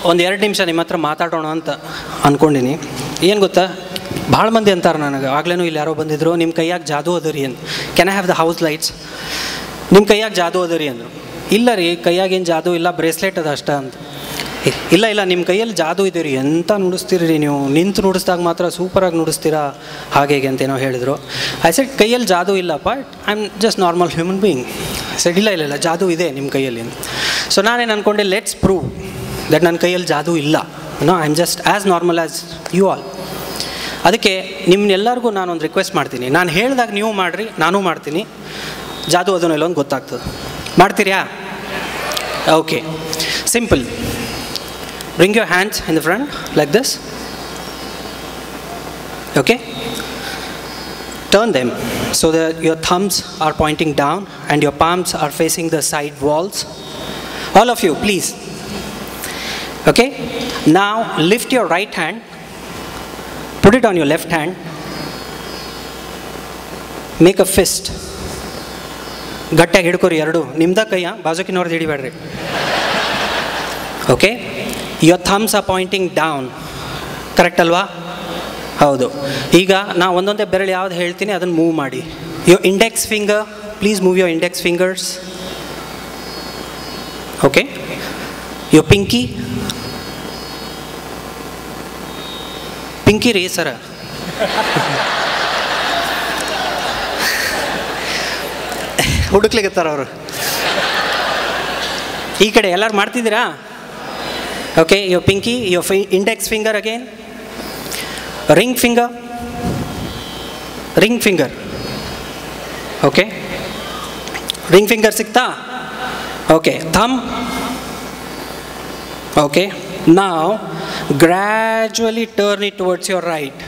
ಒಂದು 2 ನಿಮಿಷ ನಿಮ್ಮ ಹತ್ರ ಮಾತಾಡೋಣ ಅಂತ ಅಂದ್ಕೊಂಡಿನಿ. ಏನು ಗೊತ್ತಾ, ಭಾಳ ಮಂದಿ ಅಂತಾರೆ ನನಗೆ, ಆಗ್ಲೇನೂ ಇಲ್ಲಿ ಯಾರೋ ಬಂದಿದ್ರು, ನಿಮ್ಮ ಕೈಯಾಗ ಜಾದೂ ಅದರಿ ಅಂತ. Can I have the house lights? ನಿಮ್ಮ ಕೈಯಾಗ ಜಾದೂ ಅದರಿ ಅಂದರು. ಇಲ್ಲ ರೀ, ಕೈಯಾಗೇನು ಜಾದೂ ಇಲ್ಲ, ಬ್ರೇಸ್ಲೆಟ್ ಅದ ಅಷ್ಟ ಅಂತ. ಇಲ್ಲ ಇಲ್ಲ, ನಿಮ್ಮ ಕೈಯಲ್ಲಿ ಜಾದೂ ಇದೆ ರೀ, ಎಂತ ನುಡಿಸ್ತೀರಿ ರೀ ನೀವು, ನಿಂತು ನುಡಿಸ್ದಾಗ ಮಾತ್ರ ಸೂಪರಾಗಿ ನುಡಿಸ್ತೀರಾ ಹಾಗೆ ಹೇಗೆ ಅಂತೇನೋ ಹೇಳಿದರು. ಐ ಸೆಡ್ ಕೈಯಲ್ಲಿ ಜಾದೂ ಇಲ್ಲಪ್ಪ, I am just normal human being. Shed ಇಲ್ಲ ಇಲ್ಲ ಇಲ್ಲ, ಜಾದೂ ಇದೆ ನಿಮ್ಮ ಕೈಯಲ್ಲಿ. ಸೊ ನಾನೇನು ಅಂದ್ಕೊಂಡೆ, ಲೆಟ್ಸ್ ಪ್ರೂವ್ ದಟ್ ನನ್ನ ಕೈಯಲ್ಲಿ ಜಾದೂ ಇಲ್ಲ. I am just as normal as you all. ಅದಕ್ಕೆ ನಿಮ್ಮನ್ನೆಲ್ಲರಿಗೂ ನಾನೊಂದು ರಿಕ್ವೆಸ್ಟ್ ಮಾಡ್ತೀನಿ, ನಾನು ಹೇಳಿದಾಗ ನೀವು ಮಾಡಿರಿ, ನಾನೂ ಮಾಡ್ತೀನಿ. ಜಾದೂ ಅದನ್ನೋ ಇಲ್ಲೊಂದು ಗೊತ್ತಾಗ್ತದೆ. ಮಾಡ್ತೀರಾ? Okay, simple. Bring your hands in the front like this. Okay? Turn them so that your thumbs are pointing down and your palms are facing the side walls. All of you, please. Okay? Now lift your right hand. Put it on your left hand. Make a fist. ಗಟ್ಟಿಯಾಗಿ ಹಿಡ್ಕೊರಿ ಎರಡು. ನಿಮ್ದ ಕೈಯ ಬಾಜುಕಿನವ್ರದ್ದು ಹಿಡಿಬೇಡ್ರಿ. Okay? Your thumbs are pointing down. Correct ಅಲ್ವಾ? ಹೌದು. ಈಗ ನಾ ಒಂದೊಂದೇ ಬೆರಳು ಯಾವ್ದು ಹೇಳ್ತೀನಿ ಅದನ್ನು ಮೂವ್ ಮಾಡಿ. Your index finger, please move your index fingers. Okay? Your pinky. Pinky ರೀ ಸರ. ಹುಡುಕ್ಲಿಕ್ಕತ್ತಾರ ಅವರು. ಈ ಕಡೆ ಎಲ್ಲರೂ ಮಾಡ್ತಿದ್ದೀರಾ? Okay, your pinky, your index finger again. Ring finger. Ring finger. Okay. Ring finger sikta? Okay. Thumb. Okay. Now, gradually turn it towards your right.